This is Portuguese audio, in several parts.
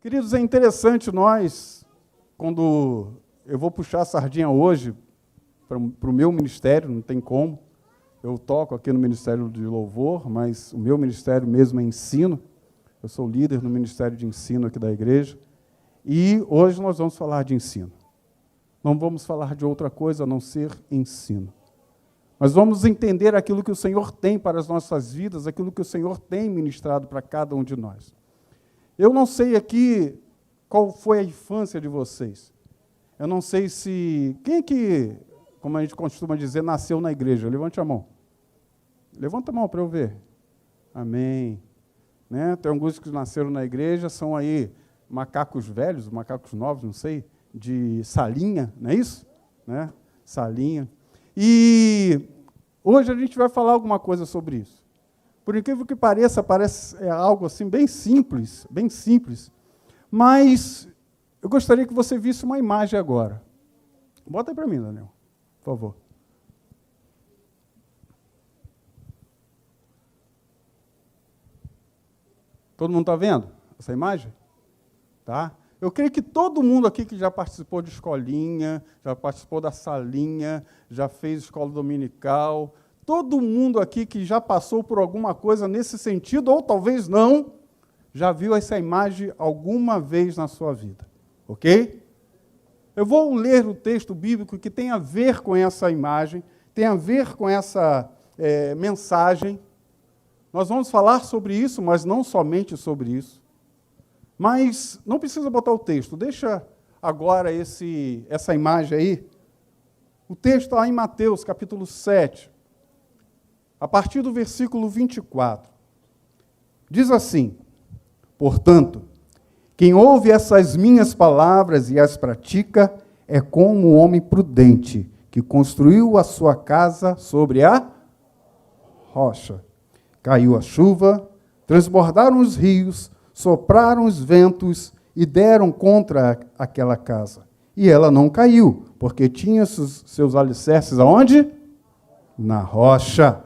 Queridos, é interessante quando eu vou puxar a sardinha hoje para o meu ministério, não tem como, eu toco aqui no Ministério de Louvor, mas o meu ministério mesmo é ensino, eu sou líder no Ministério de Ensino aqui da igreja, e hoje nós vamos falar de ensino. Não vamos falar de outra coisa a não ser ensino. Nós vamos entender aquilo que o Senhor tem para as nossas vidas, aquilo que o Senhor tem ministrado para cada um de nós. Eu não sei aqui qual foi a infância de vocês. Eu não sei se... Quem é que, como a gente costuma dizer, nasceu na igreja? Levante a mão. Levanta a mão para eu ver. Amém. Né? Tem alguns que nasceram na igreja, são aí macacos velhos, macacos novos, não sei, de salinha, não é isso? Né? Salinha. E hoje a gente vai falar alguma coisa sobre isso. Por incrível que pareça, parece algo assim bem simples, mas eu gostaria que você visse uma imagem agora. Bota aí para mim, Daniel, por favor. Todo mundo está vendo essa imagem? Tá? Eu creio que todo mundo aqui que já participou de escolinha, já participou da salinha, já fez escola dominical, todo mundo aqui que já passou por alguma coisa nesse sentido, ou talvez não, já viu essa imagem alguma vez na sua vida. Ok? Eu vou ler o texto bíblico que tem a ver com essa imagem, tem a ver com essa mensagem. Nós vamos falar sobre isso, mas não somente sobre isso. Mas não precisa botar o texto, deixa agora essa imagem aí. O texto está em Mateus, capítulo 7, a partir do versículo 24. Diz assim: portanto, quem ouve essas minhas palavras e as pratica é como um homem prudente, que construiu a sua casa sobre a rocha. Caiu a chuva, transbordaram os rios, sopraram os ventos e deram contra aquela casa. E ela não caiu, porque tinha seus alicerces aonde? Na rocha.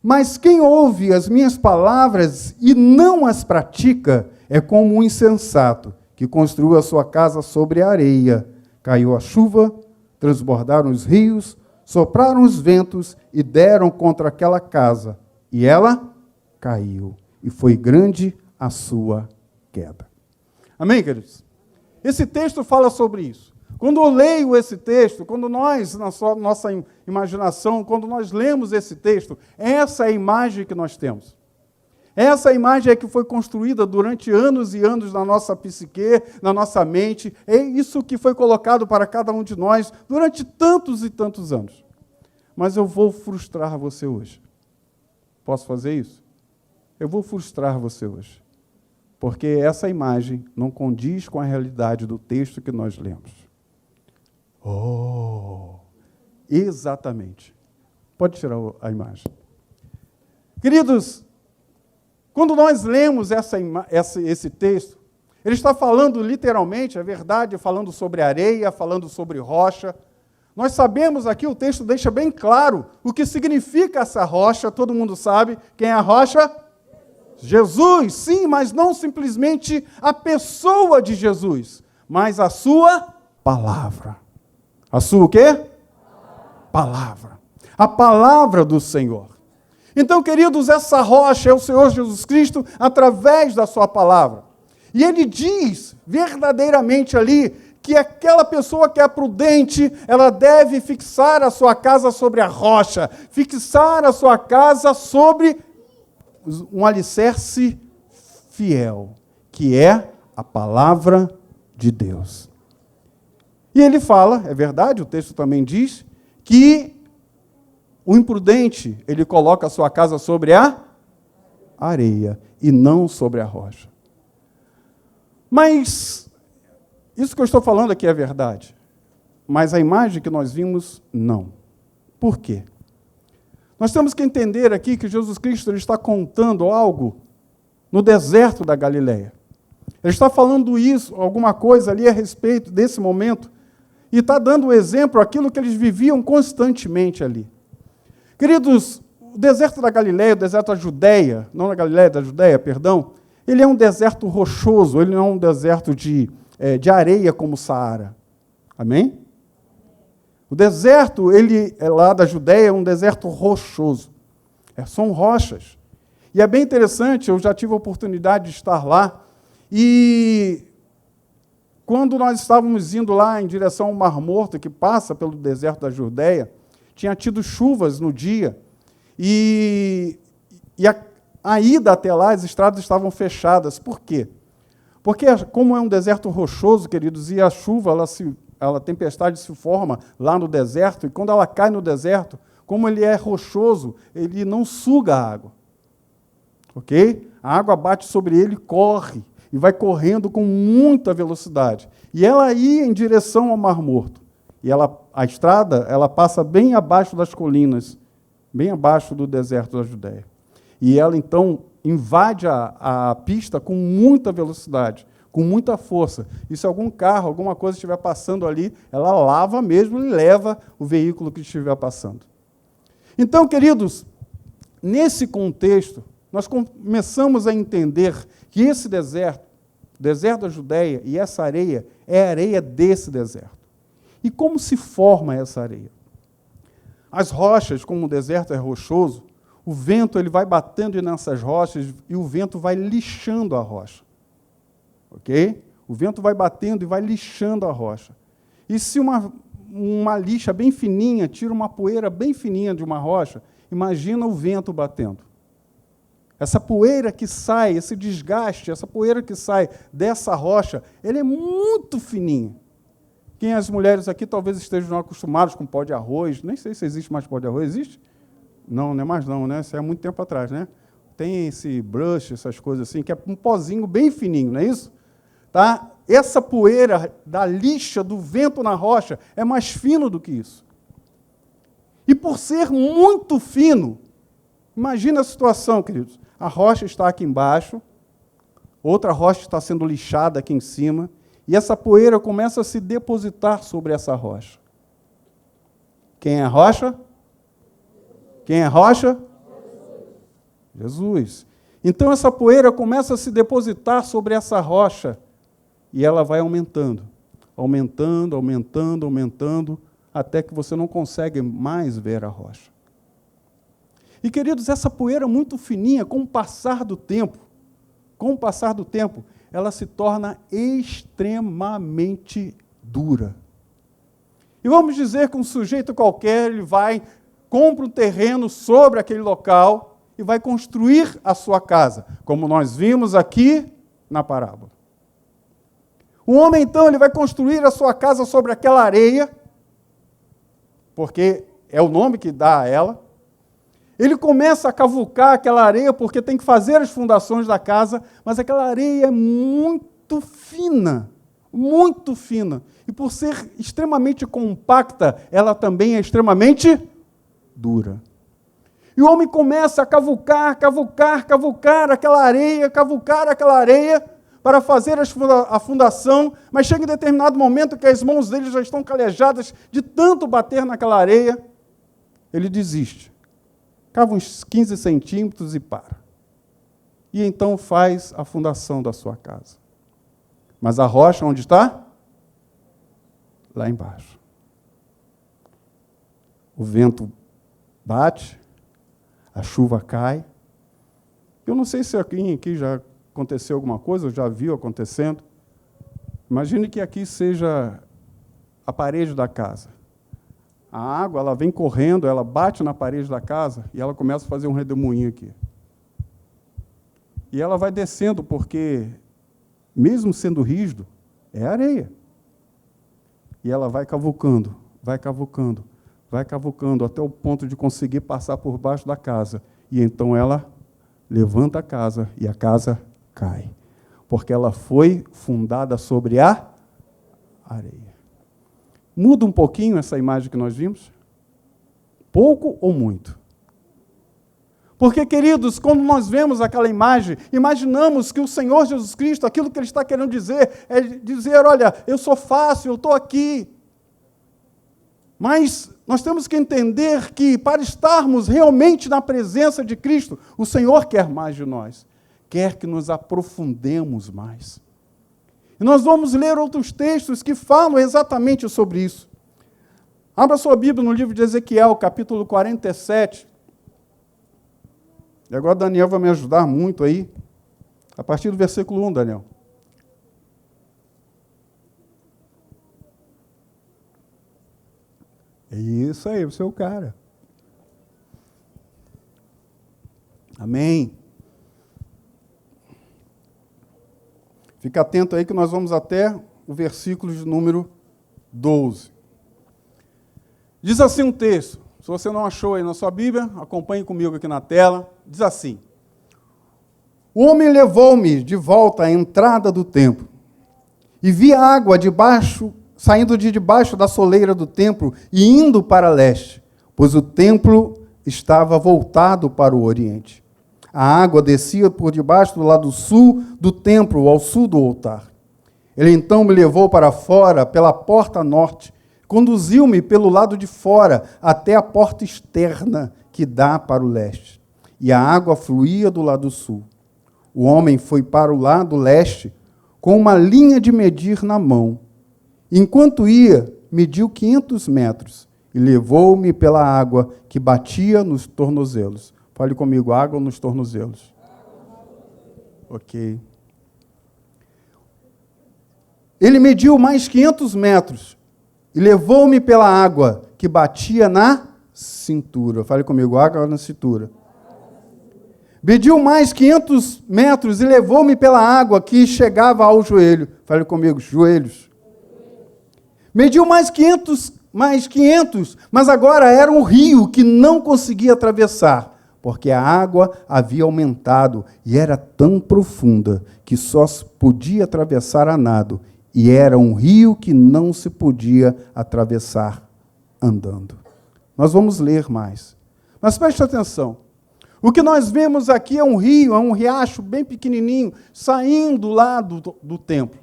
Mas quem ouve as minhas palavras e não as pratica é como um insensato, que construiu a sua casa sobre a areia. Caiu a chuva, transbordaram os rios, sopraram os ventos e deram contra aquela casa. E ela caiu, e foi grande a sua queda. Amém, queridos? Esse texto fala sobre isso. Quando eu leio esse texto, quando nós, na nossa imaginação, quando nós lemos esse texto, essa é a imagem que nós temos. Essa imagem é que foi construída durante anos e anos na nossa psique, na nossa mente. É isso que foi colocado para cada um de nós durante tantos e tantos anos. Mas eu vou frustrar você hoje. Posso fazer isso? Eu vou frustrar você hoje. Porque essa imagem não condiz com a realidade do texto que nós lemos. Oh! Exatamente. Pode tirar a imagem. Queridos, quando nós lemos esse texto, ele está falando literalmente, é verdade, falando sobre areia, falando sobre rocha. Nós sabemos aqui, o texto deixa bem claro o que significa essa rocha. Todo mundo sabe quem é a rocha? Jesus, sim, mas não simplesmente a pessoa de Jesus, mas a sua palavra. A sua o quê? Palavra. A palavra do Senhor. Então, queridos, essa rocha é o Senhor Jesus Cristo através da sua palavra. E ele diz verdadeiramente ali que aquela pessoa que é prudente, ela deve fixar a sua casa sobre a rocha, fixar a sua casa sobre um alicerce fiel, que é a palavra de Deus. E ele fala, é verdade, o texto também diz, que o imprudente, ele coloca a sua casa sobre a areia e não sobre a rocha. Mas isso que eu estou falando aqui é verdade. Mas a imagem que nós vimos, não. Por quê? Nós temos que entender aqui que Jesus Cristo ele está contando algo no deserto da Galileia. Ele está falando isso, alguma coisa ali a respeito desse momento, e está dando um exemplo aquilo que eles viviam constantemente ali. Queridos, o deserto da Galileia, o deserto da Judéia, não da Galileia, da Judéia, perdão, Ele é um deserto rochoso, ele não é um deserto de areia como o Saara. Amém? O deserto, ele é lá da Judéia, é um deserto rochoso. São rochas. E é bem interessante, eu já tive a oportunidade de estar lá, e quando nós estávamos indo lá em direção ao Mar Morto, que passa pelo deserto da Judéia, tinha tido chuvas no dia, e a ida até lá, as estradas estavam fechadas. Por quê? Porque, como é um deserto rochoso, queridos, e a chuva, a tempestade se forma lá no deserto, e quando ela cai no deserto, como ele é rochoso, ele não suga a água. Ok? A água bate sobre ele e corre, e vai correndo com muita velocidade. E ela ia em direção ao Mar Morto. E a estrada, ela passa bem abaixo das colinas, bem abaixo do deserto da Judéia. E ela, então, invade a pista com muita velocidade, com muita força. E se algum carro, alguma coisa estiver passando ali, ela lava mesmo e leva o veículo que estiver passando. Então, queridos, nesse contexto, nós começamos a entender que esse deserto, o deserto da Judéia, e essa areia, é a areia desse deserto. E como se forma essa areia? As rochas, como o deserto é rochoso, o vento ele vai batendo nessas rochas e o vento vai lixando a rocha. Ok? O vento vai batendo e vai lixando a rocha. E se uma lixa bem fininha tira uma poeira bem fininha de uma rocha, imagina o vento batendo. Essa poeira que sai, esse desgaste, essa poeira que sai dessa rocha, ele é muito fininha. Quem as mulheres aqui talvez estejam acostumadas com pó de arroz, nem sei se existe mais pó de arroz, existe? Não, não é mais não, né? Isso é muito tempo atrás, né? Tem esse brush, essas coisas assim, que é um pozinho bem fininho, não é isso? Tá? Essa poeira da lixa, do vento na rocha, é mais fino do que isso. E por ser muito fino, imagina a situação, queridos. A rocha está aqui embaixo, outra rocha está sendo lixada aqui em cima, e essa poeira começa a se depositar sobre essa rocha. Quem é a rocha? Quem é a rocha? Jesus. Então essa poeira começa a se depositar sobre essa rocha, e ela vai aumentando, aumentando, aumentando, aumentando, até que você não consegue mais ver a rocha. E, queridos, essa poeira muito fininha, com o passar do tempo, ela se torna extremamente dura. E vamos dizer que um sujeito qualquer, ele vai, compra um terreno sobre aquele local e vai construir a sua casa, como nós vimos aqui na parábola. O homem, então, ele vai construir a sua casa sobre aquela areia, porque é o nome que dá a ela. Ele começa a cavucar aquela areia, porque tem que fazer as fundações da casa, mas aquela areia é muito fina, muito fina. E por ser extremamente compacta, ela também é extremamente dura. E o homem começa a cavucar aquela areia, para fazer a fundação, mas chega em determinado momento que as mãos dele já estão calejadas de tanto bater naquela areia, ele desiste. Cava uns 15 centímetros e para. E então faz a fundação da sua casa. Mas a rocha onde está? Lá embaixo. O vento bate, a chuva cai. Eu não sei se aqui já aconteceu alguma coisa, ou já viu acontecendo. Imagine que aqui seja a parede da casa. A água, ela vem correndo, ela bate na parede da casa e ela começa a fazer um redemoinho aqui. E ela vai descendo, porque, mesmo sendo rígido, é areia. E ela vai cavucando, até o ponto de conseguir passar por baixo da casa. E então ela levanta a casa e a casa cai. Porque ela foi fundada sobre a areia. Muda um pouquinho essa imagem que nós vimos? Pouco ou muito? Porque, queridos, quando nós vemos aquela imagem, imaginamos que o Senhor Jesus Cristo, aquilo que Ele está querendo dizer, é dizer, olha, eu sou fácil, eu estou aqui. Mas nós temos que entender que, para estarmos realmente na presença de Cristo, o Senhor quer mais de nós. quer que nos aprofundemos mais. E nós vamos ler outros textos que falam exatamente sobre isso. Abra sua Bíblia no livro de Ezequiel, capítulo 47. E agora Daniel vai me ajudar muito aí. A partir do versículo 1, Daniel. É isso aí, você é o cara. Amém. Fica atento aí que nós vamos até o versículo de número 12. Diz assim um texto, se você não achou aí na sua Bíblia, acompanhe comigo aqui na tela, diz assim: O homem levou-me de volta à entrada do templo, e vi a água saindo de debaixo da soleira do templo e indo para leste, pois o templo estava voltado para o oriente. A água descia por debaixo do lado sul do templo, ao sul do altar. Ele então me levou para fora, pela porta norte, conduziu-me pelo lado de fora, até a porta externa, que dá para o leste. E a água fluía do lado sul. O homem foi para o lado leste, com uma linha de medir na mão. Enquanto ia, mediu 500 metros, e levou-me pela água que batia nos tornozelos. Fale comigo, água nos tornozelos. Ok. Ele mediu mais 500 metros e levou-me pela água que batia na cintura. Fale comigo, água na cintura. Mediu mais 500 metros e levou-me pela água que chegava ao joelho. Fale comigo, joelhos. Mediu mais 500, mas agora era um rio que não conseguia atravessar, porque a água havia aumentado e era tão profunda que só se podia atravessar a nado, e era um rio que não se podia atravessar andando. Nós vamos ler mais. Mas preste atenção. O que nós vemos aqui é um rio, é um riacho bem pequenininho, saindo lá do templo.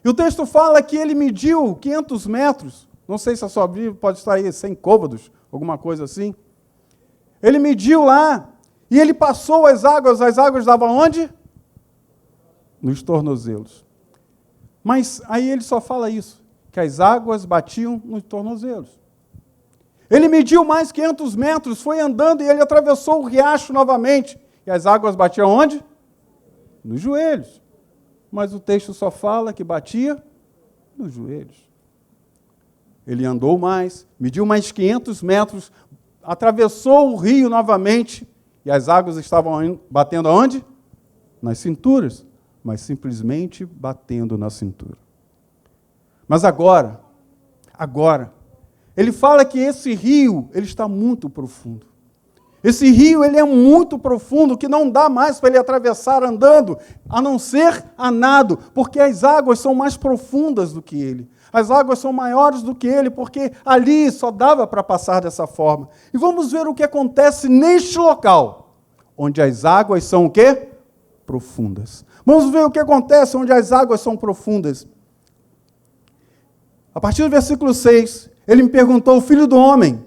E o texto fala que ele mediu 500 metros, não sei se a sua Bíblia pode estar aí 100 côvados, alguma coisa assim. Ele mediu lá, e ele passou as águas davam onde? Nos tornozelos. Mas aí ele só fala isso, que as águas batiam nos tornozelos. Ele mediu mais 500 metros, foi andando e ele atravessou o riacho novamente. E as águas batiam onde? Nos joelhos. Mas o texto só fala que batia nos joelhos. Ele andou mais, mediu mais 500 metros, atravessou o rio novamente, e as águas estavam batendo aonde? Nas cinturas, mas simplesmente batendo na cintura. Mas agora, ele fala que esse rio, ele está muito profundo. Esse rio, ele é muito profundo, que não dá mais para ele atravessar andando, a não ser a nado, porque as águas são mais profundas do que ele. As águas são maiores do que ele, porque ali só dava para passar dessa forma. E vamos ver o que acontece neste local, onde as águas são o quê? Profundas. Vamos ver o que acontece onde as águas são profundas. A partir do versículo 6, ele me perguntou: filho do homem,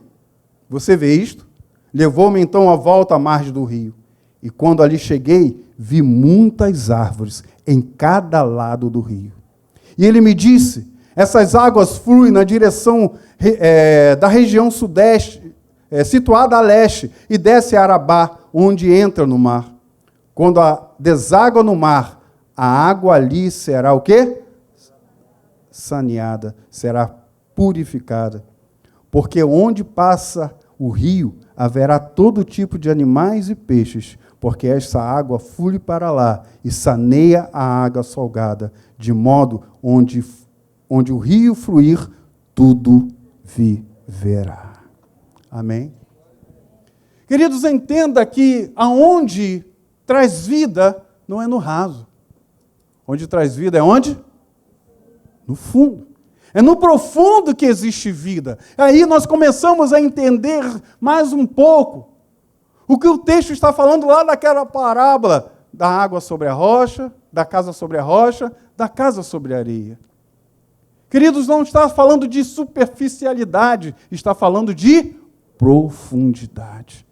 você vê isto? Levou-me então à volta à margem do rio. E quando ali cheguei, vi muitas árvores em cada lado do rio. E ele me disse: essas águas fluem na direção da região sudeste, situada a leste, e desce a Arabá, onde entra no mar. Quando deságua no mar, a água ali será o quê? Saneada, será purificada. Porque onde passa o rio, haverá todo tipo de animais e peixes, porque essa água flui para lá e saneia a água salgada, de modo onde o rio fluir, tudo viverá. Amém? Queridos, entenda que aonde traz vida não é no raso. Onde traz vida é onde? No fundo. É no profundo que existe vida. Aí nós começamos a entender mais um pouco o que o texto está falando lá daquela parábola da água sobre a rocha, da casa sobre a rocha, da casa sobre a areia. Queridos, não está falando de superficialidade, está falando de profundidade.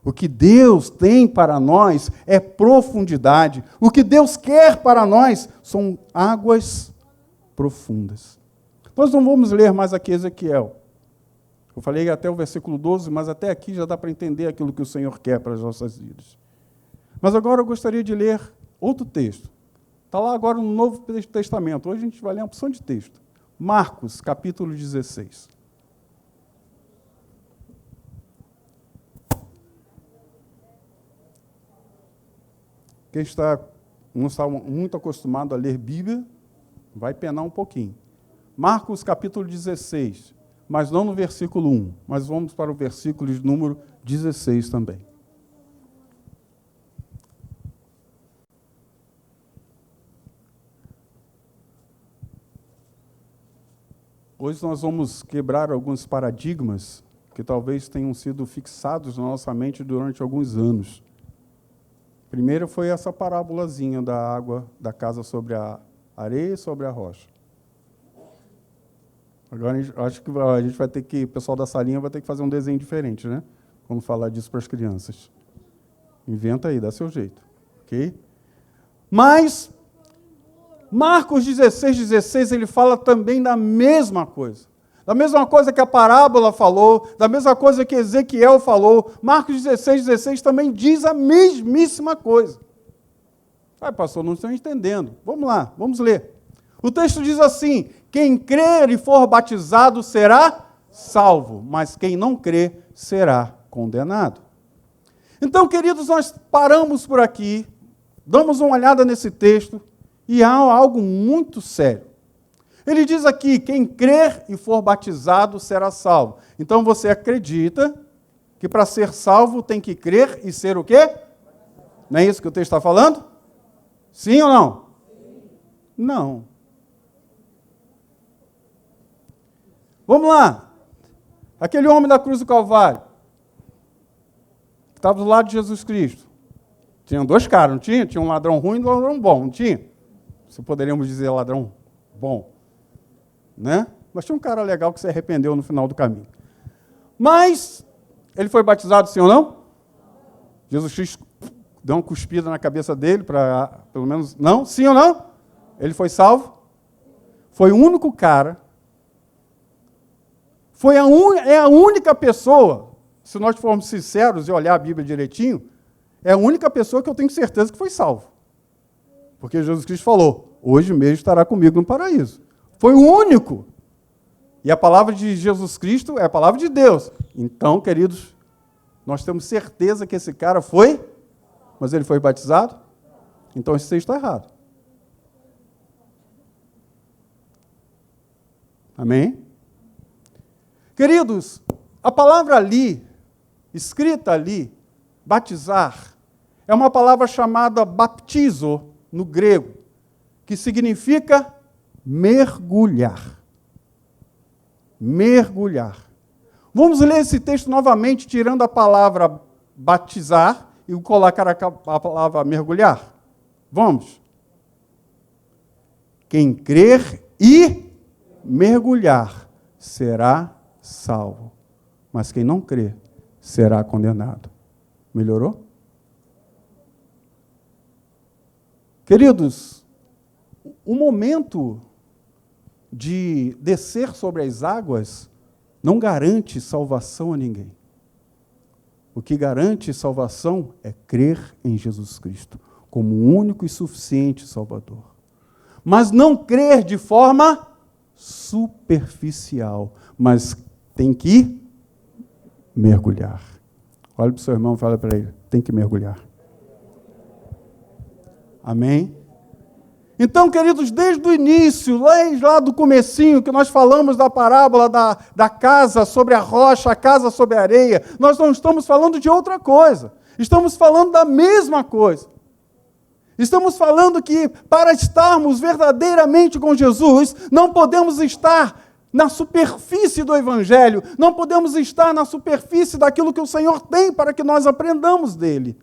O que Deus tem para nós é profundidade. O que Deus quer para nós são águas profundas. Nós não vamos ler mais aqui Ezequiel. Eu falei até o versículo 12, mas até aqui já dá para entender aquilo que o Senhor quer para as nossas vidas. Mas agora eu gostaria de ler outro texto. Está lá agora no Novo Testamento. Hoje a gente vai ler uma opção de texto. Marcos, capítulo 16. Quem não está muito acostumado a ler Bíblia, vai penar um pouquinho. Marcos, capítulo 16, mas não no versículo 1, mas vamos para o versículo de número 16 também. Hoje nós vamos quebrar alguns paradigmas que talvez tenham sido fixados na nossa mente durante alguns anos. Primeiro foi essa parábolazinha da água da casa sobre a areia e sobre a rocha. Agora acho que a gente vai ter que, o pessoal da salinha vai ter que fazer um desenho diferente, né? Quando falar disso para as crianças. Inventa aí, dá seu jeito. Ok? Mas Marcos 16, ele fala também da mesma coisa. Da mesma coisa que a parábola falou, da mesma coisa que Ezequiel falou, Marcos 16 também diz a mesmíssima coisa. Ai, pastor, não estou entendendo. Vamos lá, vamos ler. O texto diz assim: quem crer e for batizado será salvo, mas quem não crer será condenado. Então, queridos, nós paramos por aqui, damos uma olhada nesse texto, e há algo muito sério. Ele diz aqui, quem crer e for batizado será salvo. Então você acredita que para ser salvo tem que crer e ser o quê? Não é isso que o texto está falando? Sim ou não? Não. Vamos lá. Aquele homem da cruz do Calvário, que estava do lado de Jesus Cristo. Tinha dois caras, não tinha? Tinha um ladrão ruim e um ladrão bom, não tinha? Se poderíamos dizer ladrão bom. Né? Mas tinha um cara legal que se arrependeu no final do caminho. Mas, ele foi batizado, sim ou não? Jesus Cristo deu uma cuspida na cabeça dele, para, pelo menos, não? Sim ou não? Ele foi salvo? Foi o único cara, é a única pessoa, se nós formos sinceros e olhar a Bíblia direitinho, é a única pessoa que eu tenho certeza que foi salvo. Porque Jesus Cristo falou, hoje mesmo estará comigo no paraíso. Foi o único. E a palavra de Jesus Cristo é a palavra de Deus. Então, queridos, nós temos certeza que esse cara foi, mas ele foi batizado? Então esse texto está errado. Amém? Queridos, a palavra ali, escrita ali, batizar, é uma palavra chamada baptizo, no grego, que significa mergulhar. Mergulhar. Vamos ler esse texto novamente, tirando a palavra batizar e colocar a palavra mergulhar. Vamos. Quem crer e mergulhar será salvo, mas quem não crer será condenado. Melhorou? Queridos, o momento de descer sobre as águas não garante salvação a ninguém. O que garante salvação é crer em Jesus Cristo como o único e suficiente Salvador. Mas não crer de forma superficial, mas tem que mergulhar. Olha para o seu irmão e fala para ele, tem que mergulhar. Amém? Então, queridos, desde o início, lá do comecinho, que nós falamos da parábola da casa sobre a rocha, a casa sobre a areia, nós não estamos falando de outra coisa. Estamos falando da mesma coisa. Estamos falando que, para estarmos verdadeiramente com Jesus, não podemos estar na superfície do Evangelho, não podemos estar na superfície daquilo que o Senhor tem para que nós aprendamos dele.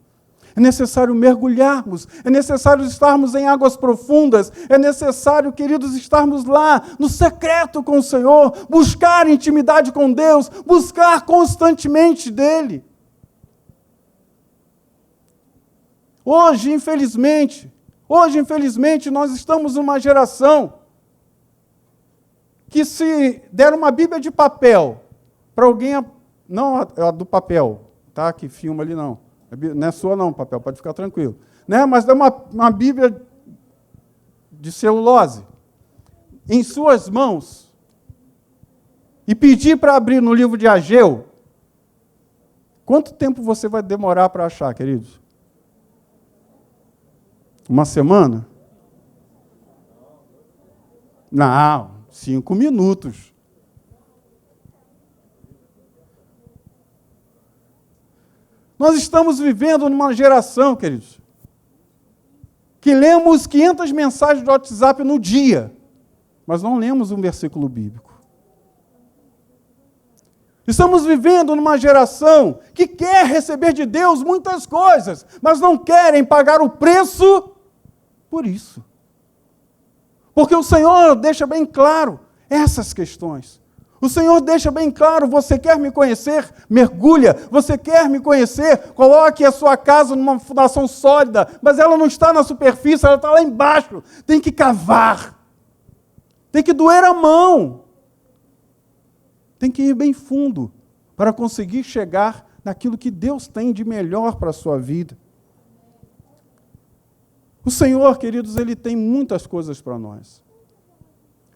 É necessário mergulharmos, é necessário estarmos em águas profundas, é necessário, queridos, estarmos lá no secreto com o Senhor, buscar intimidade com Deus, buscar constantemente dele. Hoje, infelizmente, nós estamos numa geração que se der uma Bíblia de papel para alguém, não a do papel, tá? Que filma ali não. Não é sua não, papel, pode ficar tranquilo. Né? Mas dá uma Bíblia de celulose em suas mãos e pedir para abrir no livro de Ageu, quanto tempo você vai demorar para achar, queridos? Uma semana? Não, 5 minutos. Nós estamos vivendo numa geração, queridos, que lemos 500 mensagens do WhatsApp no dia, mas não lemos um versículo bíblico. Estamos vivendo numa geração que quer receber de Deus muitas coisas, mas não querem pagar o preço por isso. Porque o Senhor deixa bem claro essas questões. O Senhor deixa bem claro, você quer me conhecer? Mergulha. Você quer me conhecer? Coloque a sua casa numa fundação sólida, mas ela não está na superfície, ela está lá embaixo. Tem que cavar. Tem que doer a mão. Tem que ir bem fundo para conseguir chegar naquilo que Deus tem de melhor para a sua vida. O Senhor, queridos, Ele tem muitas coisas para nós.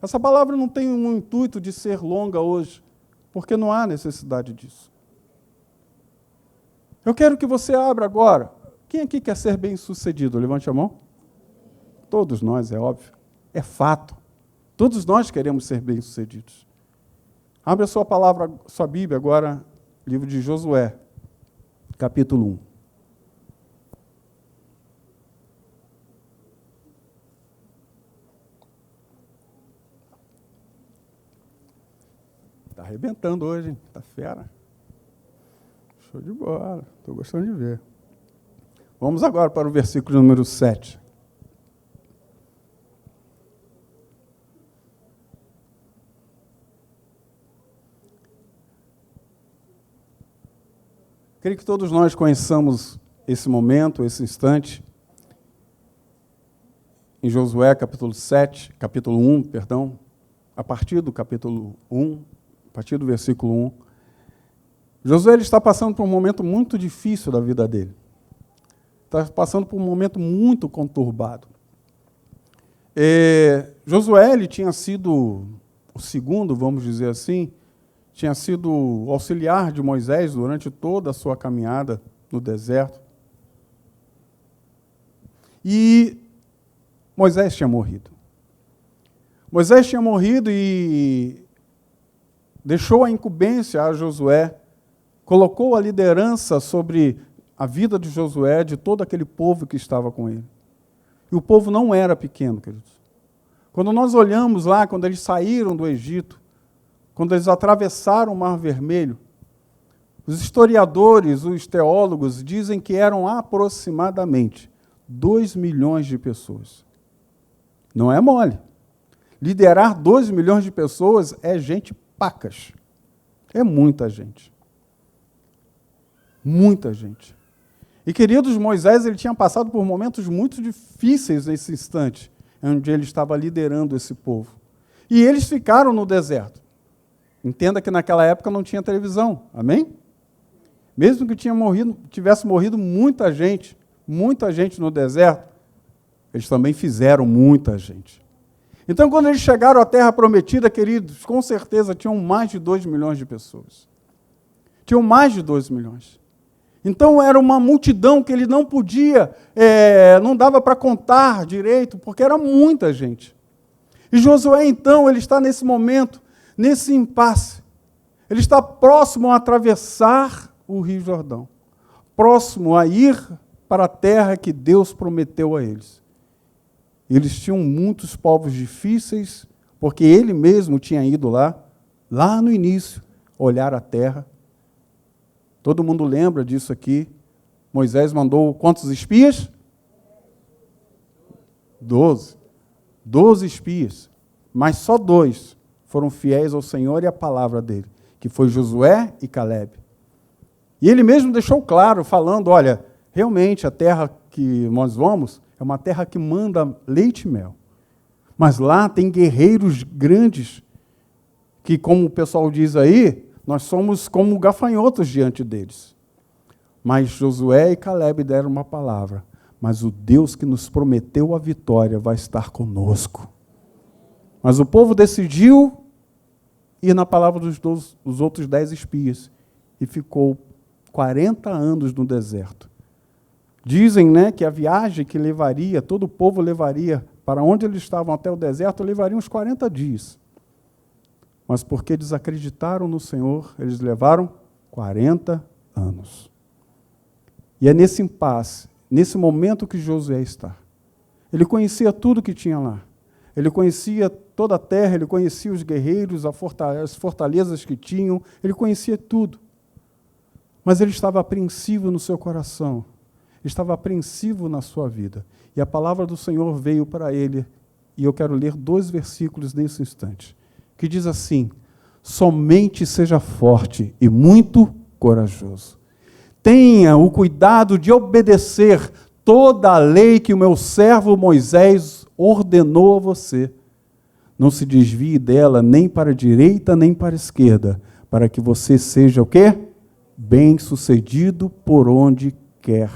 Essa palavra não tem um intuito de ser longa hoje, porque não há necessidade disso. Eu quero que você abra agora. Quem aqui quer ser bem-sucedido? Levante a mão. Todos nós, é óbvio. É fato. Todos nós queremos ser bem-sucedidos. Abre a sua palavra, sua Bíblia agora, livro de Josué, capítulo 1. Está arrebentando hoje, hein? Está fera. Show de bola. Estou gostando de ver. Vamos agora para o versículo número 7. Creio que todos nós conheçamos esse momento, esse instante. Em Josué, capítulo 1, a partir do capítulo 1, a partir do versículo 1. Josué ele está passando por um momento muito difícil da vida dele. Está passando por um momento muito conturbado. Josué ele tinha sido o segundo, vamos dizer assim, tinha sido auxiliar de Moisés durante toda a sua caminhada no deserto. E Moisés tinha morrido. Moisés tinha morrido e deixou a incumbência a Josué, colocou a liderança sobre a vida de Josué, de todo aquele povo que estava com ele. E o povo não era pequeno, queridos. Quando nós olhamos lá, quando eles saíram do Egito, quando eles atravessaram o Mar Vermelho, os historiadores, os teólogos, dizem que eram aproximadamente 2 milhões de pessoas. Não é mole. Liderar 2 milhões de pessoas é gente pacas. É muita gente. Muita gente. E, queridos, Moisés ele tinha passado por momentos muito difíceis nesse instante, onde ele estava liderando esse povo. E eles ficaram no deserto. Entenda que naquela época não tinha televisão, amém? Mesmo que tivesse morrido muita gente no deserto, eles também fizeram muita gente. Então, quando eles chegaram à Terra Prometida, queridos, com certeza tinham mais de 2 milhões de pessoas. Tinham mais de 2 milhões. Então, era uma multidão que ele não podia, não dava para contar direito, porque era muita gente. E Josué, então, ele está nesse momento, nesse impasse. Ele está próximo a atravessar o Rio Jordão, próximo a ir para a terra que Deus prometeu a eles. Eles tinham muitos povos difíceis, porque ele mesmo tinha ido lá no início, olhar a terra. Todo mundo lembra disso aqui. Moisés mandou quantos espias? 12. 12 espias, mas só 2 foram fiéis ao Senhor e à palavra dele, que foi Josué e Calebe. E ele mesmo deixou claro, falando, olha, realmente a terra que nós vamos é uma terra que manda leite e mel. Mas lá tem guerreiros grandes que, como o pessoal diz aí, nós somos como gafanhotos diante deles. Mas Josué e Caleb deram uma palavra. Mas o Deus que nos prometeu a vitória vai estar conosco. Mas o povo decidiu ir na palavra dos outros 10 espias e ficou 40 anos no deserto. Dizem, né, que a viagem que levaria, todo o povo levaria, para onde eles estavam até o deserto, levaria uns 40 dias. Mas porque desacreditaram no Senhor, eles levaram 40 anos. E é nesse impasse, nesse momento que Josué está. Ele conhecia tudo que tinha lá. Ele conhecia toda a terra, ele conhecia os guerreiros, as fortalezas que tinham, ele conhecia tudo. Mas ele estava apreensivo no seu coração, estava apreensivo na sua vida. E a palavra do Senhor veio para ele, e eu quero ler 2 versículos nesse instante, que diz assim: somente seja forte e muito corajoso. Tenha o cuidado de obedecer toda a lei que o meu servo Moisés ordenou a você. Não se desvie dela nem para a direita nem para a esquerda, para que você seja o quê? Bem-sucedido por onde quer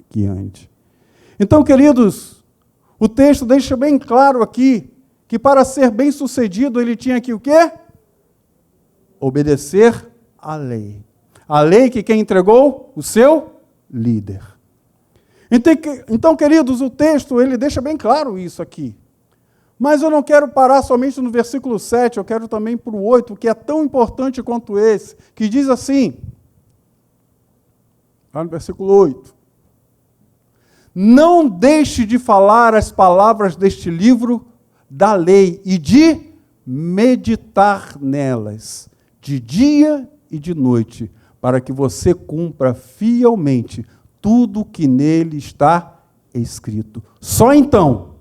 que ande. Então, queridos, o texto deixa bem claro aqui que para ser bem-sucedido ele tinha que o quê? Obedecer à lei. A lei que quem entregou? O seu líder. Então, queridos, o texto ele deixa bem claro isso aqui. Mas eu não quero parar somente no versículo 7, eu quero também para o 8, que é tão importante quanto esse, que diz assim, lá no versículo 8: não deixe de falar as palavras deste livro da lei e de meditar nelas, de dia e de noite, para que você cumpra fielmente tudo o que nele está escrito. Só então,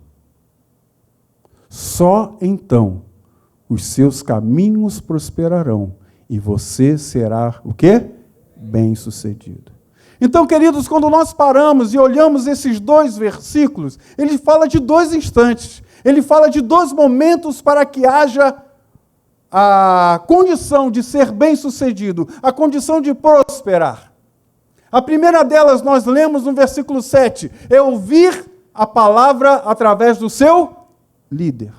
os seus caminhos prosperarão e você será o quê? Bem-sucedido. Então, queridos, quando nós paramos e olhamos esses 2 versículos, ele fala de 2 instantes, ele fala de 2 momentos para que haja a condição de ser bem-sucedido, a condição de prosperar. A primeira delas nós lemos no versículo 7, é ouvir a palavra através do seu líder.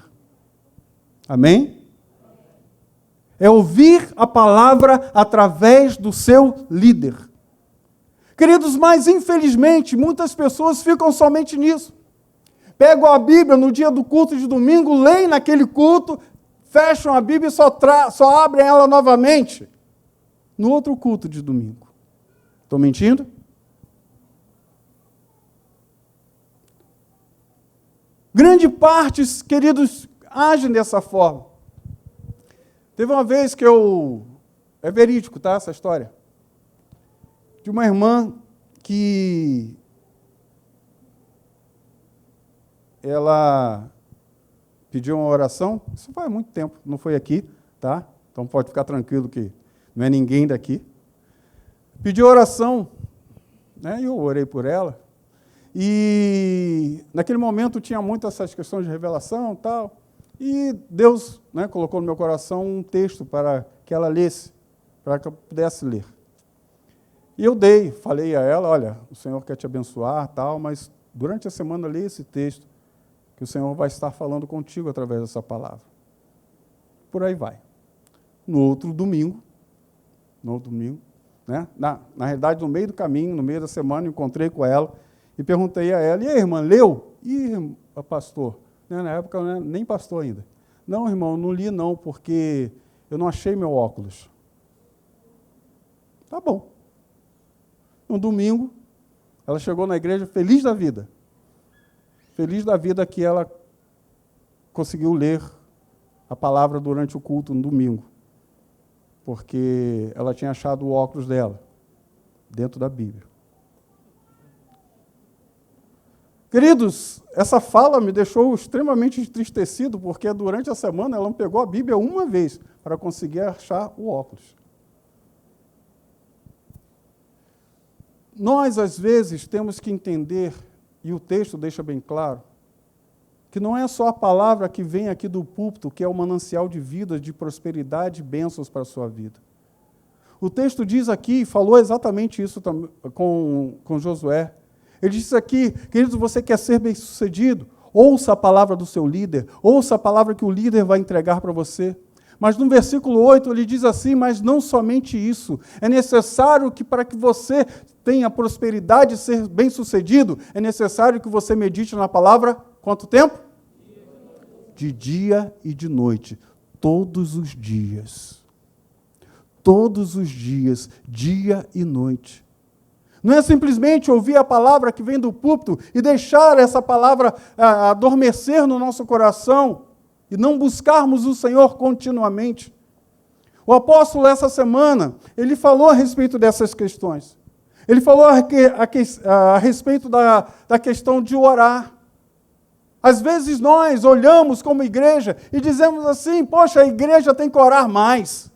Amém? É ouvir a palavra através do seu líder. Queridos, mas infelizmente muitas pessoas ficam somente nisso. Pegam a Bíblia no dia do culto de domingo, leem naquele culto, fecham a Bíblia e só abrem ela novamente no outro culto de domingo. Estou mentindo? Grande parte, queridos, agem dessa forma. Teve uma vez que é verídico, tá, essa história, de uma irmã que ela pediu uma oração, isso faz muito tempo, não foi aqui, tá? Então pode ficar tranquilo que não é ninguém daqui. Pediu oração, né? Eu orei por ela, e naquele momento tinha muito essas questões de revelação e tal, e Deus, né, colocou no meu coração um texto para que ela lesse, para que eu pudesse ler. E eu falei a ela, olha, o Senhor quer te abençoar, tal, mas durante a semana lê esse texto, que o Senhor vai estar falando contigo através dessa palavra. Por aí vai. No outro domingo, né? Na realidade, no meio do caminho, no meio da semana, encontrei com ela e perguntei a ela, e aí, irmã, leu? Ih, pastor, né? Na época eu nem pastor ainda. Não, irmão, não li não, porque eu não achei meu óculos. Tá bom. No domingo, ela chegou na igreja feliz da vida. Feliz da vida que ela conseguiu ler a palavra durante o culto no domingo. Porque ela tinha achado o óculos dela dentro da Bíblia. Queridos, essa fala me deixou extremamente entristecido, porque durante a semana ela não pegou a Bíblia uma vez para conseguir achar o óculos. nós, às vezes, temos que entender, e o texto deixa bem claro, que não é só a palavra que vem aqui do púlpito, que é o manancial de vida, de prosperidade e bênçãos para a sua vida. O texto diz aqui, falou exatamente isso com Josué. Ele diz aqui, queridos, você quer ser bem-sucedido? Ouça a palavra do seu líder, ouça a palavra que o líder vai entregar para você. Mas no versículo 8 ele diz assim, mas não somente isso, é necessário que para que você tenha prosperidade e ser bem-sucedido, é necessário que você medite na palavra, quanto tempo? De dia e de noite, todos os dias. Todos os dias, dia e noite. Não é simplesmente ouvir a palavra que vem do púlpito e deixar essa palavra adormecer no nosso coração e não buscarmos o Senhor continuamente. O apóstolo, essa semana, ele falou a respeito dessas questões. Ele falou a respeito da questão de orar. Às vezes nós olhamos como igreja e dizemos assim, poxa, a igreja tem que orar mais.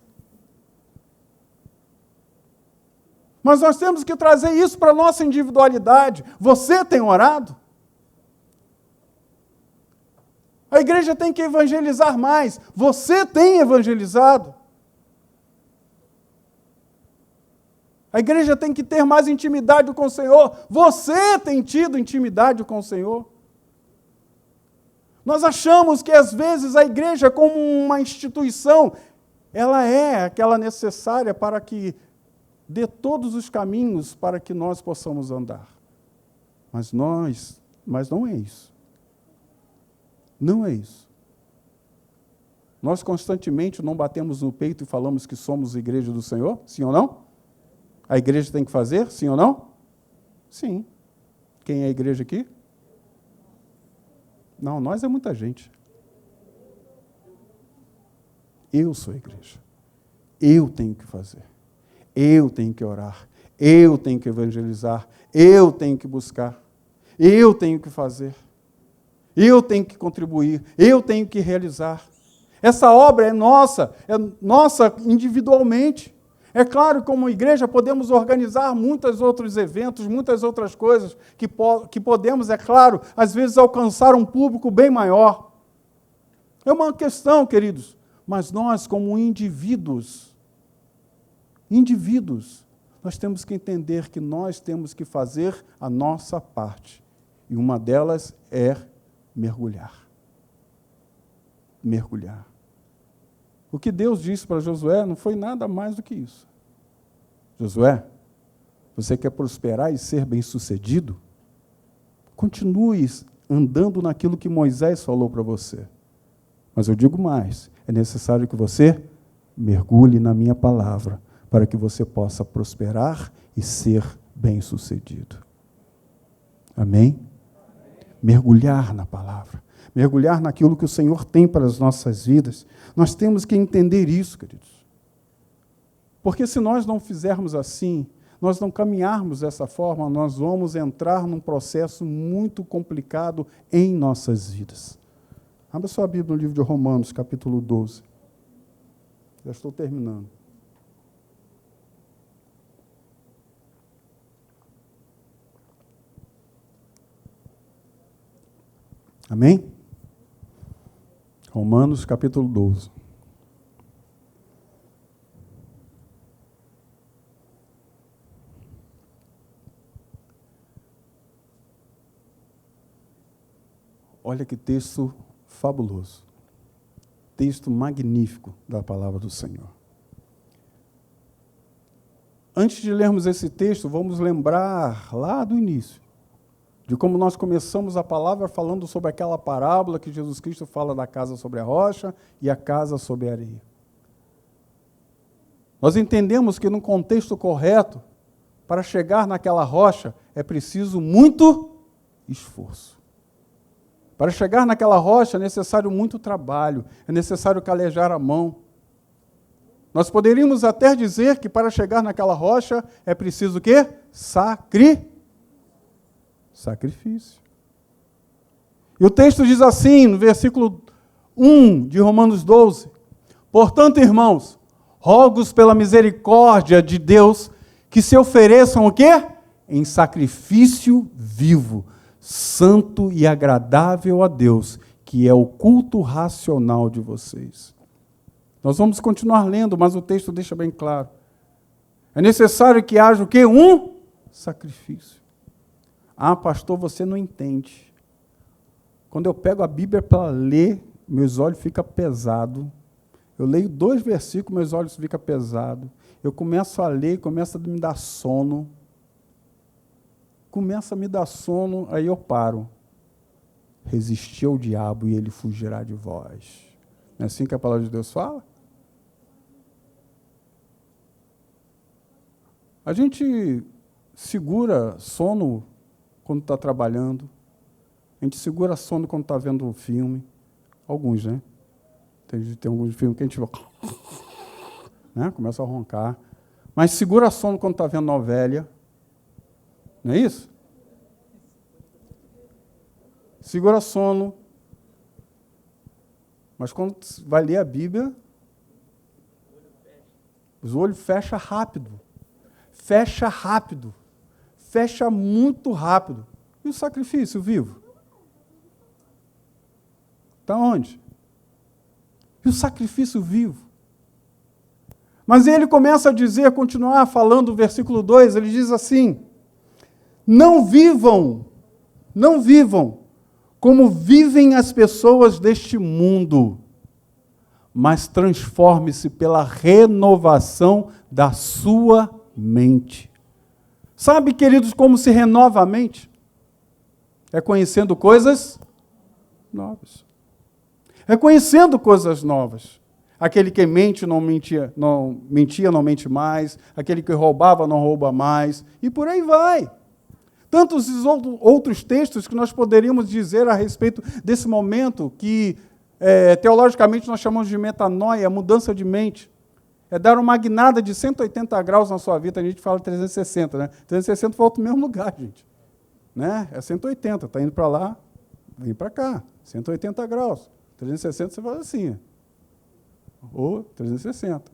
Mas nós temos que trazer isso para a nossa individualidade. Você tem orado? A igreja tem que evangelizar mais. Você tem evangelizado? A igreja tem que ter mais intimidade com o Senhor. Você tem tido intimidade com o Senhor? Nós achamos que, às vezes, a igreja, como uma instituição, ela é aquela necessária para que dê todos os caminhos para que nós possamos andar. Mas não é isso. Não é isso. Nós constantemente não batemos no peito e falamos que somos igreja do Senhor? Sim ou não? A igreja tem que fazer? Sim ou não? Sim. Quem é a igreja aqui? Não, nós é muita gente. Eu sou a igreja. Eu tenho que fazer. Eu tenho que orar. Eu tenho que evangelizar. Eu tenho que buscar. Eu tenho que fazer. Eu tenho que contribuir. Eu tenho que realizar. Essa obra é nossa individualmente. É claro que, como igreja, podemos organizar muitos outros eventos, muitas outras coisas, que podemos, é claro, às vezes alcançar um público bem maior. É uma questão, queridos, mas nós, como indivíduos, nós temos que entender que nós temos que fazer a nossa parte. E uma delas é mergulhar. Mergulhar. O que Deus disse para Josué não foi nada mais do que isso. Josué, você quer prosperar e ser bem-sucedido? Continue andando naquilo que Moisés falou para você. Mas eu digo mais, é necessário que você mergulhe na minha palavra, para que você possa prosperar e ser bem-sucedido. Amém? Mergulhar na palavra. Mergulhar naquilo que o Senhor tem para as nossas vidas. Nós temos que entender isso, queridos. Porque se nós não fizermos assim, nós não caminharmos dessa forma, nós vamos entrar num processo muito complicado em nossas vidas. Abra sua Bíblia no livro de Romanos, capítulo 12. Já estou terminando. Amém? Romanos, capítulo 12. Olha que texto fabuloso. Texto magnífico da palavra do Senhor. Antes de lermos esse texto, vamos lembrar lá do início, de como nós começamos a palavra falando sobre aquela parábola que Jesus Cristo fala da casa sobre a rocha e a casa sobre a areia. Nós entendemos que no contexto correto, para chegar naquela rocha, é preciso muito esforço. Para chegar naquela rocha é necessário muito trabalho, é necessário calejar a mão. Nós poderíamos até dizer que para chegar naquela rocha é preciso o quê? Sacrifício. E o texto diz assim, no versículo 1 de Romanos 12, portanto, irmãos, rogo-os pela misericórdia de Deus que se ofereçam o quê? em sacrifício vivo, santo e agradável a Deus, que é o culto racional de vocês. Nós vamos continuar lendo, mas o texto deixa bem claro. É necessário que haja o quê? Um sacrifício. Ah, pastor, você não entende. Quando eu pego a Bíblia para ler, meus olhos ficam pesados. Eu leio 2 versículos, meus olhos ficam pesados. Eu começo a ler, começa a me dar sono. Começa a me dar sono, aí eu paro. Resistir ao diabo e ele fugirá de vós. Não é assim que a palavra de Deus fala? A gente segura sono quando está trabalhando. A gente segura sono quando está vendo um filme. Alguns, né? Tem alguns filmes que a gente né? Começa a roncar. Mas segura sono quando está vendo novela. Não é isso? Segura sono. Mas quando vai ler a Bíblia, os olhos fecham rápido. Fecha rápido. Fecha muito rápido. E o sacrifício vivo? Está onde? E o sacrifício vivo? Mas ele começa a dizer, continuar falando o versículo 2, ele diz assim: não vivam como vivem as pessoas deste mundo, mas transforme-se pela renovação da sua mente. Sabe, queridos, como se renova a mente? É conhecendo coisas novas. É conhecendo coisas novas. Aquele que mente não não mente mais. Aquele que roubava não rouba mais. E por aí vai. Tantos outros textos que nós poderíamos dizer a respeito desse momento que, teologicamente, nós chamamos de metanoia, mudança de mente. É dar uma guinada de 180 graus na sua vida. A gente fala 360, né? 360 volta ao mesmo lugar, gente. Né? É 180, está indo para lá, vem para cá. 180 graus. 360 você faz assim. Ou 360.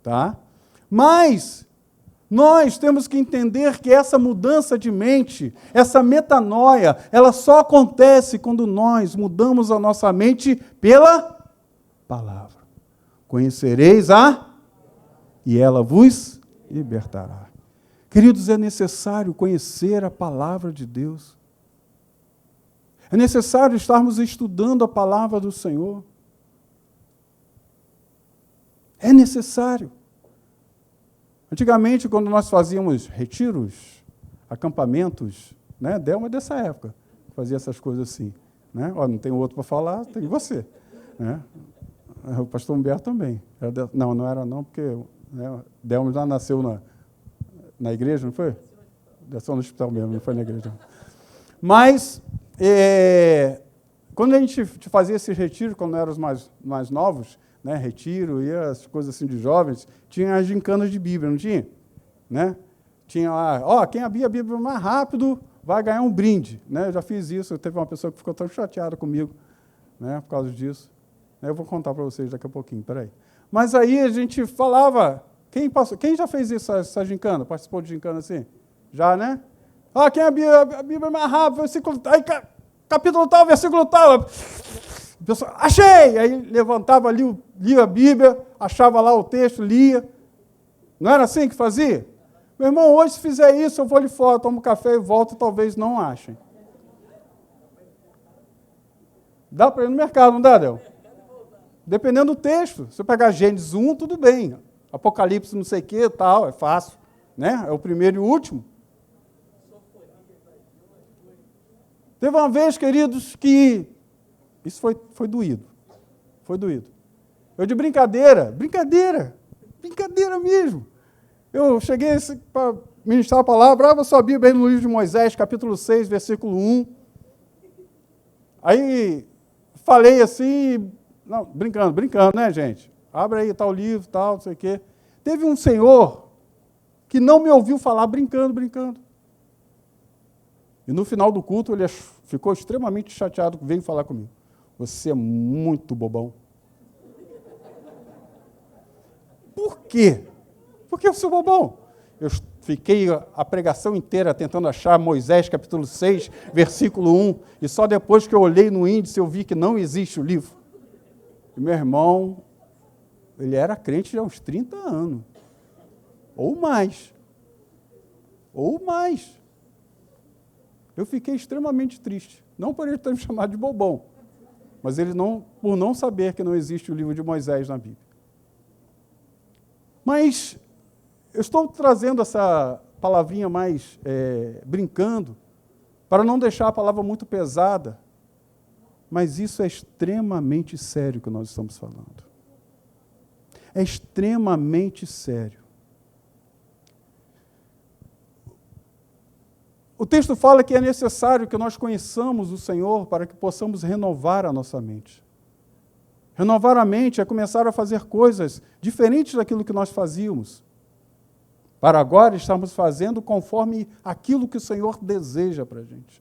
Tá? Mas nós temos que entender que essa mudança de mente, essa metanoia, ela só acontece quando nós mudamos a nossa mente pela palavra. Conhecereis e ela vos libertará. Queridos, é necessário conhecer a palavra de Deus. É necessário estarmos estudando a palavra do Senhor. É necessário. Antigamente, quando nós fazíamos retiros, acampamentos, né, Delma é dessa época, fazia essas coisas assim. Né? Ó, não tem outro para falar, tem você. Né? O pastor Humberto também. Não era não, porque né, Delma já nasceu na igreja, não foi? Nasceu no hospital mesmo, não foi na igreja. Mas, quando a gente fazia esses retiros, quando éramos mais novos, né, retiro e as coisas assim de jovens, tinha as gincanas de Bíblia, não tinha? Né? Tinha lá, quem abria a Bíblia mais rápido vai ganhar um brinde. Né? Eu já fiz isso, teve uma pessoa que ficou tão chateada comigo, né, por causa disso. Eu vou contar para vocês daqui a pouquinho, peraí. Mas aí a gente falava, quem já fez isso, essa gincana? Participou de gincana assim? Já, né? Quem abria a Bíblia mais rápido, versículo, aí, capítulo tal, versículo tal. A pessoa, achei! Aí levantava ali, lia a Bíblia, achava lá o texto, lia. Não era assim que fazia? Meu irmão, hoje se fizer isso, eu vou ali fora, tomo café e volto, talvez não achem. Dá para ir no mercado, não dá, Del? Dependendo do texto. Se eu pegar Gênesis 1, tudo bem. Apocalipse não sei o que, tal, é fácil. Né? É o primeiro e o último. Teve uma vez, queridos, que isso foi doído. Foi doído. Eu de brincadeira mesmo. Eu cheguei para ministrar a palavra, abra sua Bíblia aí no livro de Moisés, capítulo 6, versículo 1. Aí falei assim, não, brincando, né, gente? Abre aí tal livro, tal, não sei o quê. Teve um senhor que não me ouviu falar brincando. E no final do culto ele ficou extremamente chateado, veio falar comigo. Você é muito bobão. Por quê? Por que eu sou bobão? Eu Fiquei a pregação inteira tentando achar Moisés, capítulo 6, versículo 1, e só depois que eu olhei no índice eu vi que não existe o livro. E meu irmão, ele era crente já há uns 30 anos, ou mais. Ou mais. Eu fiquei extremamente triste, não por ele ter me chamado de bobão, mas ele por não saber que não existe o livro de Moisés na Bíblia. Mas eu estou trazendo essa palavrinha mais brincando, para não deixar a palavra muito pesada, mas isso é extremamente sério que nós estamos falando. É extremamente sério. O texto fala que é necessário que nós conheçamos o Senhor para que possamos renovar a nossa mente. Renovar a mente é começar a fazer coisas diferentes daquilo que nós fazíamos. Para agora estamos fazendo conforme aquilo que o Senhor deseja para a gente.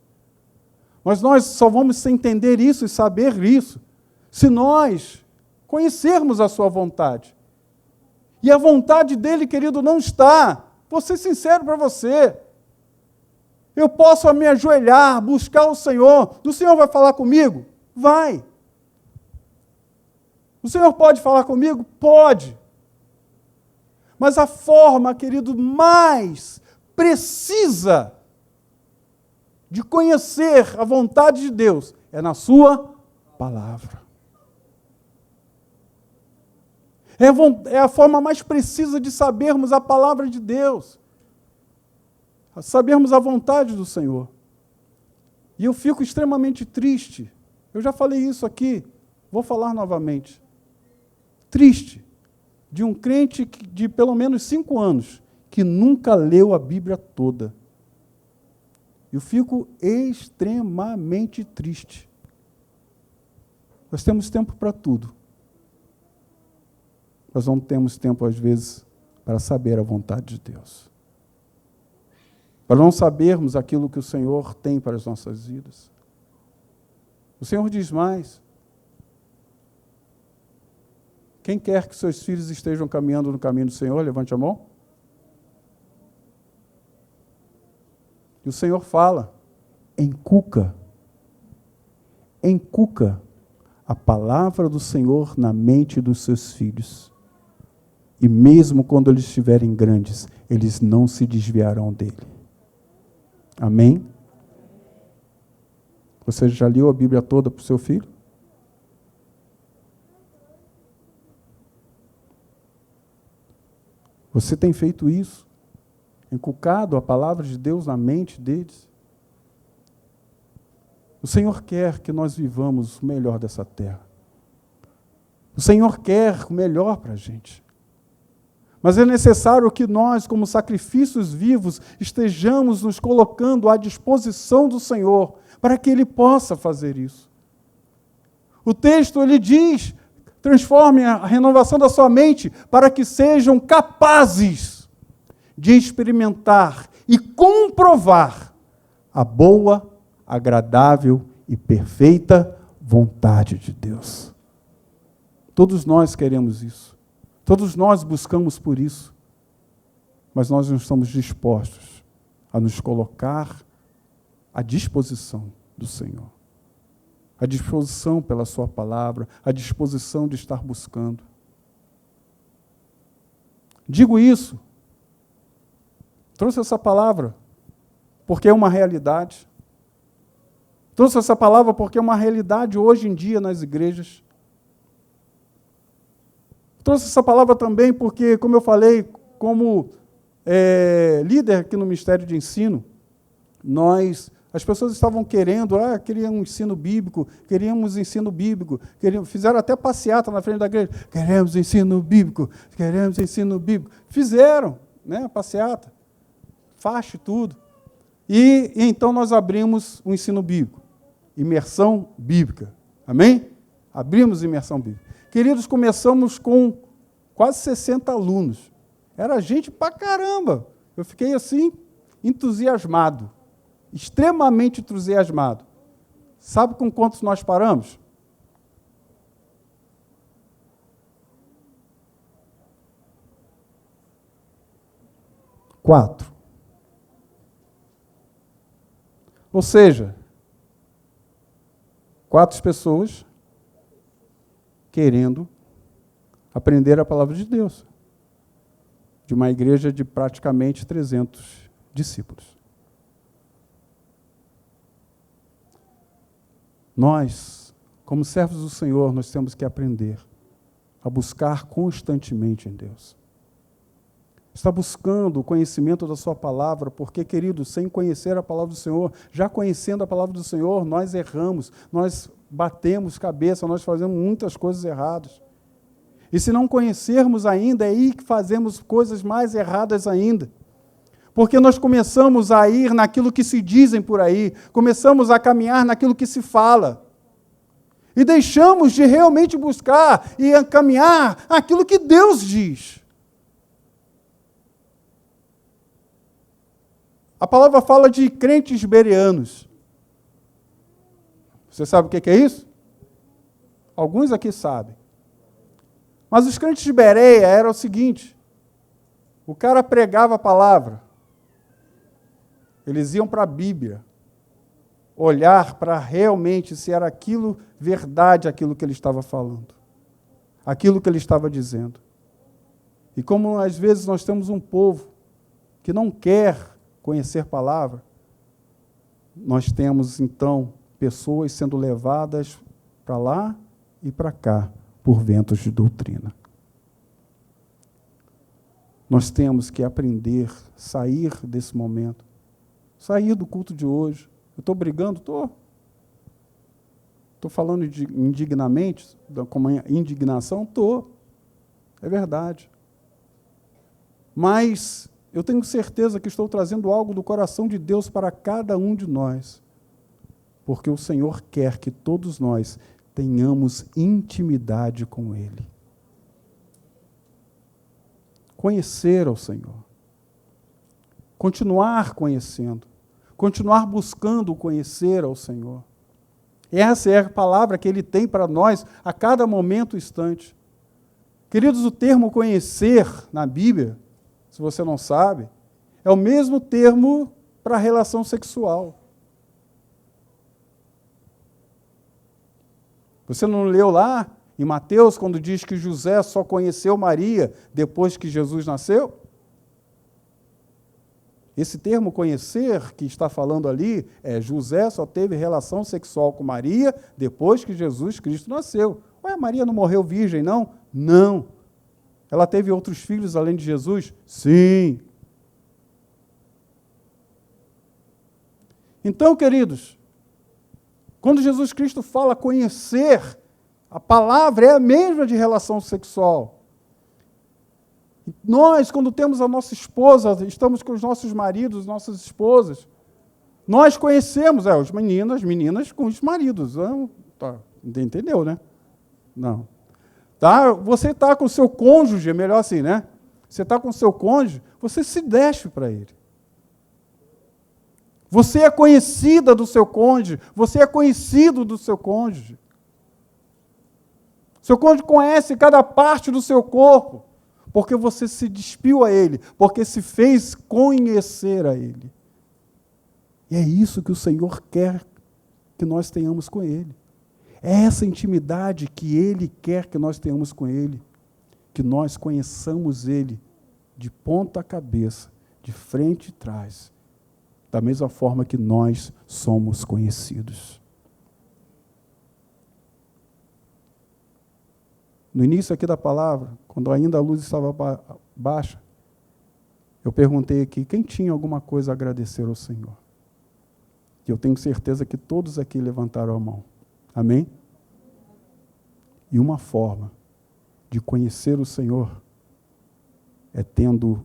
Mas nós só vamos entender isso e saber isso se nós conhecermos a sua vontade. E a vontade dele, querido, não está. Vou ser sincero para você. Eu posso me ajoelhar, buscar o Senhor. O Senhor vai falar comigo? Vai. O Senhor pode falar comigo? Pode. Mas a forma, querido, mais precisa de conhecer a vontade de Deus é na sua palavra. É a forma mais precisa de sabermos a palavra de Deus. Sabermos a vontade do Senhor. E eu fico extremamente triste. Eu já falei isso aqui, vou falar novamente. Triste de um crente de pelo menos 5 anos que nunca leu a Bíblia toda. Eu fico extremamente triste. Nós temos tempo para tudo. Nós não temos tempo, às vezes, para saber a vontade de Deus. Para não sabermos aquilo que o Senhor tem para as nossas vidas. O Senhor diz mais. Quem quer que seus filhos estejam caminhando no caminho do Senhor, levante a mão. E o Senhor fala, encuca a palavra do Senhor na mente dos seus filhos. E mesmo quando eles estiverem grandes, eles não se desviarão dele. Amém? Você já leu a Bíblia toda para o seu filho? Você tem feito isso? Inculcado a palavra de Deus na mente deles? O Senhor quer que nós vivamos o melhor dessa terra. O Senhor quer o melhor para a gente. Mas é necessário que nós, como sacrifícios vivos, estejamos nos colocando à disposição do Senhor, para que Ele possa fazer isso. O texto, ele diz, transforme a renovação da sua mente, para que sejam capazes de experimentar e comprovar a boa, agradável e perfeita vontade de Deus. Todos nós queremos isso. Todos nós buscamos por isso, mas nós não estamos dispostos a nos colocar à disposição do Senhor, à disposição pela sua palavra, à disposição de estar buscando. Digo isso, trouxe essa palavra porque é uma realidade, trouxe essa palavra porque é uma realidade hoje em dia nas igrejas. Trouxe essa palavra também porque, como eu falei, como líder aqui no Ministério de Ensino, as pessoas estavam queriam um ensino bíblico, queríamos ensino bíblico, fizeram até passeata na frente da igreja, queremos ensino bíblico. Fizeram, né, passeata, faixa e tudo. E então nós abrimos o ensino bíblico, imersão bíblica, amém? Abrimos imersão bíblica. Queridos, começamos com quase 60 alunos. Era gente pra caramba. Eu fiquei assim, entusiasmado. Extremamente entusiasmado. Sabe com quantos nós paramos? 4. Ou seja, 4 pessoas querendo aprender a palavra de Deus, de uma igreja de praticamente 300 discípulos. Nós, como servos do Senhor, nós temos que aprender a buscar constantemente em Deus. Está buscando o conhecimento da sua palavra, porque, querido, sem conhecer a palavra do Senhor, já conhecendo a palavra do Senhor, nós erramos, nós batemos cabeça, nós fazemos muitas coisas erradas. E se não conhecermos ainda, é aí que fazemos coisas mais erradas ainda. Porque nós começamos a ir naquilo que se dizem por aí, começamos a caminhar naquilo que se fala. E deixamos de realmente buscar e caminhar aquilo que Deus diz. A palavra fala de crentes bereanos. Você sabe o que é isso? Alguns aqui sabem. Mas os crentes de Bereia era o seguinte: o cara pregava a palavra, eles iam para a Bíblia, olhar para realmente se era aquilo verdade, aquilo que ele estava falando, aquilo que ele estava dizendo. E como às vezes nós temos um povo que não quer conhecer palavra, nós temos então pessoas sendo levadas para lá e para cá por ventos de doutrina. Nós temos que aprender, sair desse momento, sair do culto de hoje. Eu estou brigando? Estou. Estou falando indignamente, com indignação? Estou. É verdade. Mas eu tenho certeza que estou trazendo algo do coração de Deus para cada um de nós, porque o Senhor quer que todos nós tenhamos intimidade com Ele. Conhecer ao Senhor. Continuar conhecendo. Continuar buscando conhecer ao Senhor. Essa é a palavra que Ele tem para nós a cada momento e instante. Queridos, o termo conhecer na Bíblia, se você não sabe, é o mesmo termo para relação sexual. Você não leu lá em Mateus, quando diz que José só conheceu Maria depois que Jesus nasceu? Esse termo conhecer que está falando ali é José só teve relação sexual com Maria depois que Jesus Cristo nasceu. Ué, Maria não morreu virgem, não? Não. Ela teve outros filhos além de Jesus? Sim. Então, queridos, quando Jesus Cristo fala conhecer, a palavra é a mesma de relação sexual. Nós, quando temos a nossa esposa, estamos com os nossos maridos, nossas esposas, nós conhecemos, as meninas com os maridos. Tá, entendeu, né? Não. Tá? Você está com o seu cônjuge, é melhor assim, né? Você está com o seu cônjuge, você se despe para ele. Você é conhecida do seu cônjuge, você é conhecido do seu cônjuge. Seu cônjuge conhece cada parte do seu corpo, porque você se despiu a ele, porque se fez conhecer a ele. E é isso que o Senhor quer que nós tenhamos com ele. É essa intimidade que Ele quer que nós tenhamos com Ele, que nós conheçamos Ele de ponta a cabeça, de frente e trás, da mesma forma que nós somos conhecidos. No início aqui da palavra, quando ainda a luz estava baixa, eu perguntei aqui, quem tinha alguma coisa a agradecer ao Senhor? E eu tenho certeza que todos aqui levantaram a mão. Amém? E uma forma de conhecer o Senhor é tendo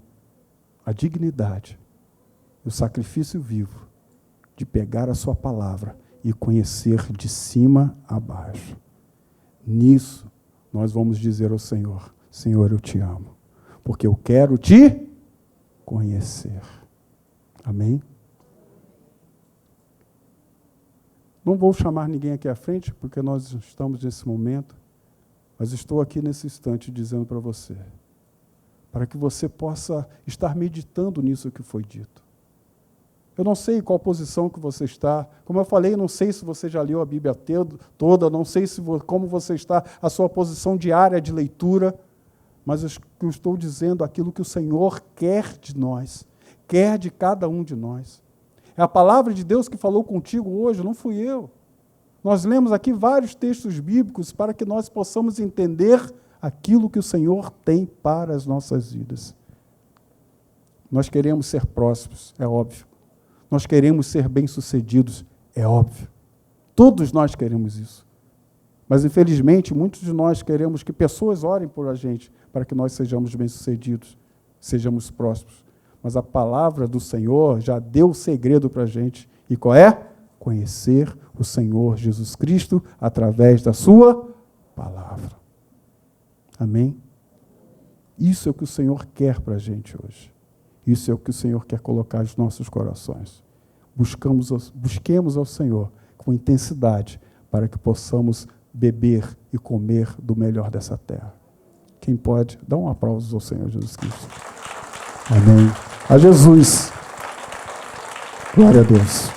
a dignidade, o sacrifício vivo de pegar a sua palavra e conhecer de cima a baixo. Nisso, nós vamos dizer ao Senhor, Senhor, eu te amo, porque eu quero te conhecer. Amém? Não vou chamar ninguém aqui à frente, porque nós estamos nesse momento, mas estou aqui nesse instante dizendo para você, para que você possa estar meditando nisso que foi dito. Eu não sei qual posição que você está. Como eu falei, não sei se você já leu a Bíblia toda, não sei como você está, a sua posição diária de leitura, mas eu estou dizendo aquilo que o Senhor quer de nós, quer de cada um de nós. É a palavra de Deus que falou contigo hoje, não fui eu. Nós lemos aqui vários textos bíblicos para que nós possamos entender aquilo que o Senhor tem para as nossas vidas. Nós queremos ser prósperos, é óbvio. Nós queremos ser bem-sucedidos, é óbvio. Todos nós queremos isso. Mas, infelizmente, muitos de nós queremos que pessoas orem por a gente para que nós sejamos bem-sucedidos, sejamos prósperos. Mas a palavra do Senhor já deu o segredo para a gente. E qual é? Conhecer o Senhor Jesus Cristo através da sua palavra. Amém? Isso é o que o Senhor quer para a gente hoje. Isso é o que o Senhor quer colocar nos nossos corações. Busquemos ao Senhor com intensidade para que possamos beber e comer do melhor dessa terra. Quem pode, dá um aplauso ao Senhor Jesus Cristo. Amém. A Jesus. Glória a Deus.